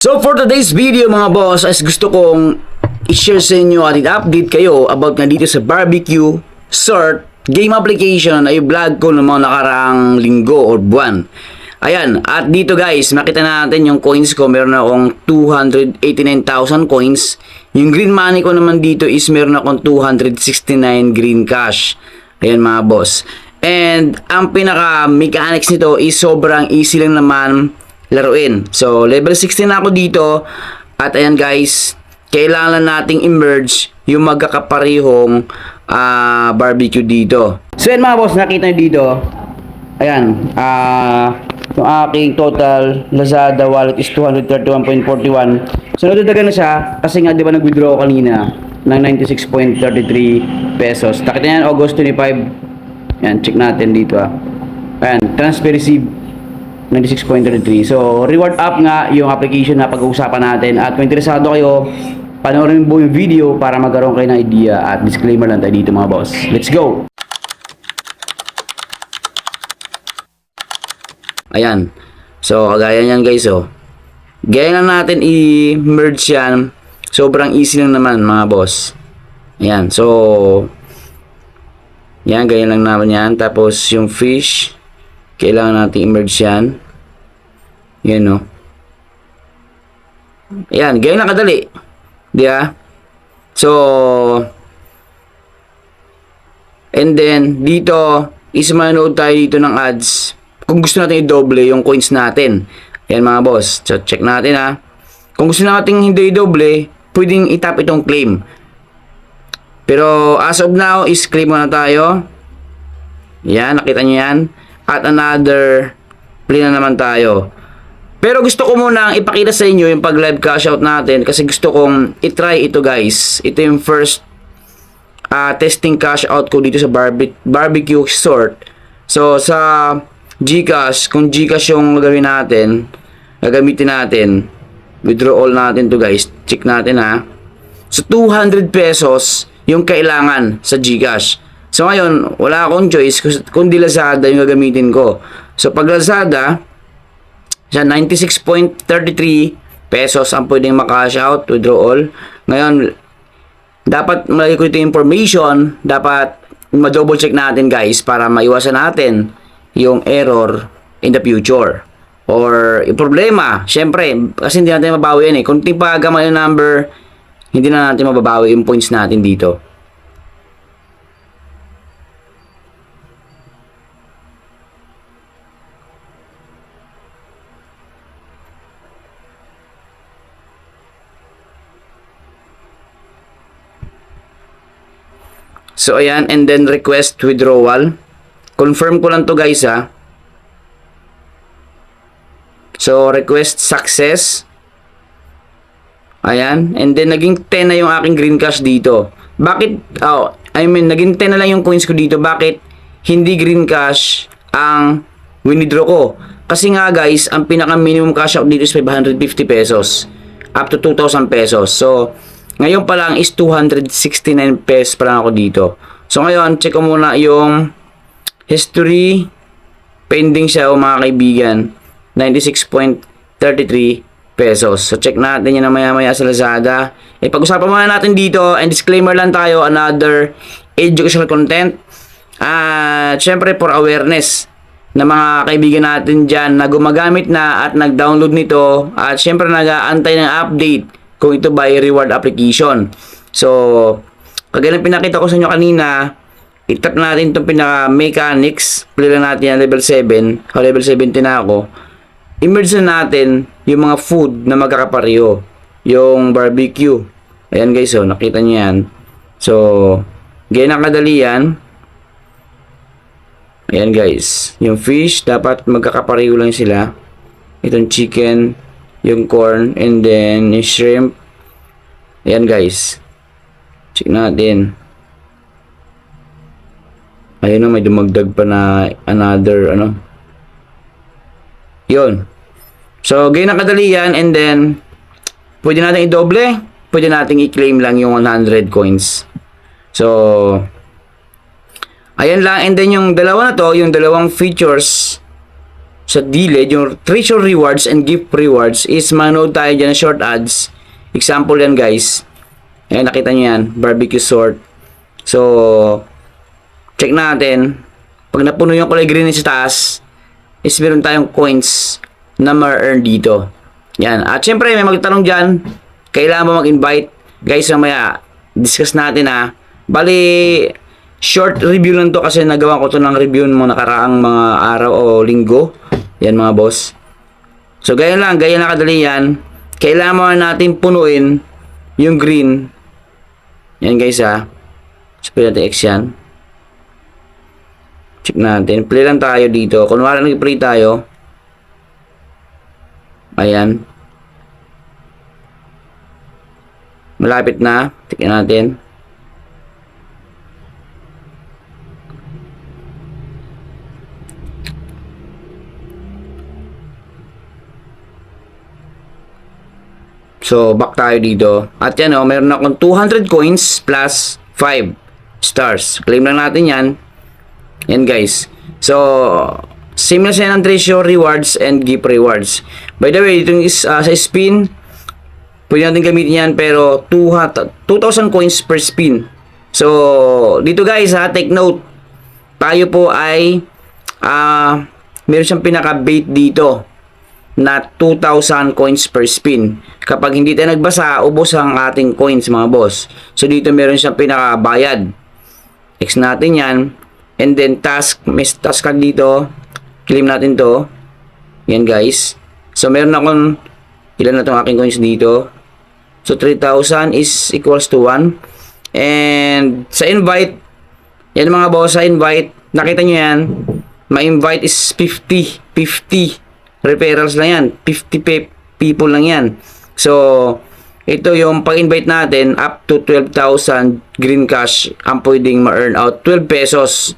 So for today's video mga boss, as gusto kong i-share sa inyo at i-update kayo about nga dito sa barbecue sort game application na i-vlog ko ng mga nakaraang linggo or buwan. Ayan, at dito guys, makita natin yung coins ko. Meron akong 289,000 coins. Yung green money ko naman dito is meron akong 269 green cash. Ayan mga boss. And ang pinaka mechanics nito is sobrang easy lang naman laruin. So, level 16 na ako dito. At ayan guys, kailangan nating i-merge yung magkakaparehong barbecue dito. So, ayan mga boss, nakita nyo dito. Ayan, yung aking total Lazada wallet is 231.41. So, nadadagan na siya kasi nga, di ba, nag-withdraw ako kanina ng 96.33 pesos. Nakita nyo yan, August 25. Ayan, check natin dito Ayan, transfer receive 96.33. So, reward app nga yung application na pag-uusapan natin. At kung interesado kayo, panoorin mo yung video para magkaroon kayo ng idea. At disclaimer lang tayo dito mga boss. Let's go! Ayan. So, kagaya niyan guys Gaya lang natin i-merge yan. Sobrang easy lang naman mga boss. Ayan. So, yan, gaya lang naman yan. Tapos, yung fish, kailangan natin i-merge yan. Yan Ayan, ganyan lang kadali. Di ba? So, and then, dito, is-manood tayo dito ng ads. Kung gusto natin i-doble yung coins natin. Ayan mga boss. So, check natin Kung gusto natin hindi i-doble, pwedeng itap itong claim. Pero, as of now, is claim muna tayo. Yan, nakita nyo yan. At another play na naman tayo. Pero gusto ko munang ipakita sa inyo yung pag live cash out natin kasi gusto kong itry ito guys. Ito yung first testing cash out ko dito sa barbecue sort. So sa GCash, kung GCash yung gagamitin natin, withdraw all natin to guys. Check natin So 200 pesos yung kailangan sa GCash. So ngayon, wala akong choice kundi Lazada yung gagamitin ko. So pag Lazada, siya 96.33 pesos ang pwedeng makash out, withdraw all. Ngayon, dapat malagay ko ito information, dapat ma-double check natin guys para maiwasan natin yung error in the future. Or yung problema, syempre, kasi hindi natin mabawi yan Kung tipaga yung number, hindi na natin mababawi yung points natin dito. So, ayan, and then request withdrawal. Confirm ko lang to guys So, request success. Ayan, and then naging 10 na yung aking green cash dito. Bakit, naging 10 na lang yung coins ko dito. Bakit hindi green cash ang withdraw ko? Kasi nga guys, ang pinaka minimum cash out dito is 550 pesos. Up to 2,000 pesos. So, ngayon pa lang is 269 pesos pa lang ako dito. So ngayon, check ko muna yung history. Pending siya mga kaibigan. 96.33 pesos. So check natin yun na maya-maya sa Lazada. Pag-usapan muna natin dito. And disclaimer lang tayo, another educational content. Syempre for awareness na mga kaibigan natin dyan na gumagamit na at nag-download nito. At syempre nag-aantay ng update kung ito by reward application. So, kagaya ng pinakita ko sa inyo kanina, itap natin itong pinaka-mechanics. Play lang natin yan, level 7. Level 17 na ako. Immerse na natin yung mga food na magkakapareho. Yung barbecue. Ayan guys, nakita nyo yan. So, ganyan ang kadali yan. Ayan guys. Yung fish, dapat magkakapareho lang sila. Itong chicken, yung corn, and then yung shrimp. Ayan guys, check natin. Ayun may dumagdag pa na another yun. So ganyan ang kadali yan. And then pwede natin i-doble, pwede natin i-claim lang yung 100 coins. So ayan lang. And then yung dalawa na to, yung dalawang features, sa delayed, yung treasure rewards and gift rewards is manood tayo dyan ng short ads. Example yan guys. Ayan, nakita nyo yan. Barbecue sort. So, check natin. Pag napuno yung kulay green sa taas, is meron tayong coins na ma-earn dito. Yan. At syempre, may magtanong dyan, kailangan mo mag-invite. Guys, mamaya, discuss natin ha. Bali, short review lang to kasi nagawa ko to ng review mo nakaraang mga araw o linggo. Yan mga boss. So, ganyan lang kadali yan. Kailangan mo natin punuin yung green. Yan guys ha. So, pwede natin X yan. Check natin. Play lang tayo dito. Kunwari nag-play tayo. Ayan. Malapit na. Tingnan natin. So, back tayo dito. At yan o, meron akong 200 coins plus 5 stars. Claim lang natin yan. Yan guys. So, same na siya ng treasure rewards and gift rewards. By the way, itong sa spin, pwede natin gamitin yan pero 2,000 coins per spin. So, dito guys ha, take note. Tayo po ay meron siyang pinaka-bait dito na 2,000 coins per spin. Kapag hindi tayo nagbasa, ubos ang ating coins mga boss. So, dito meron siyang pinaka-bayad. X natin yan. And then, task, may task card dito. Claim natin to. Yan guys. So, meron akong, ilan na itong aking coins dito. So, 3,000 is equals to 1. And, sa invite, yan mga boss, sa invite, nakita nyo yan, ma-invite is 50 referrals lang yan. 50 people lang yan. So, ito yung pag-invite natin, up to 12,000 green cash ang pwedeng ma-earn out. 12 pesos.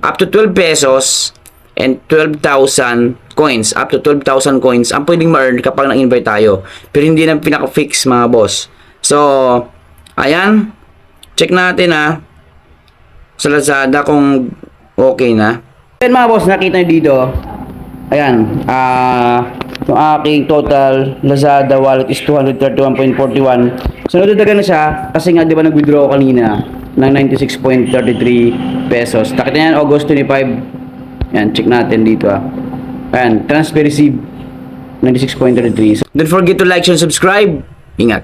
Up to 12 pesos and 12,000 coins. Up to 12,000 coins ang pwedeng ma-earn kapag na-invite tayo. Pero hindi na pinaka-fix mga boss. So, ayan. Check natin ha. Sa Lazada kung okay na. Ayan mga boss, nakita nyo dito. Ayan, yung aking total Lazada wallet is 231.41. So, nadadagan na siya kasi nga di ba nag-withdraw kanina ng 96.33 pesos. Nakita yan, August 25. Ayan, check natin dito Ayan, transfer receive 96.33. So, don't forget to like, share, and subscribe. Ingat.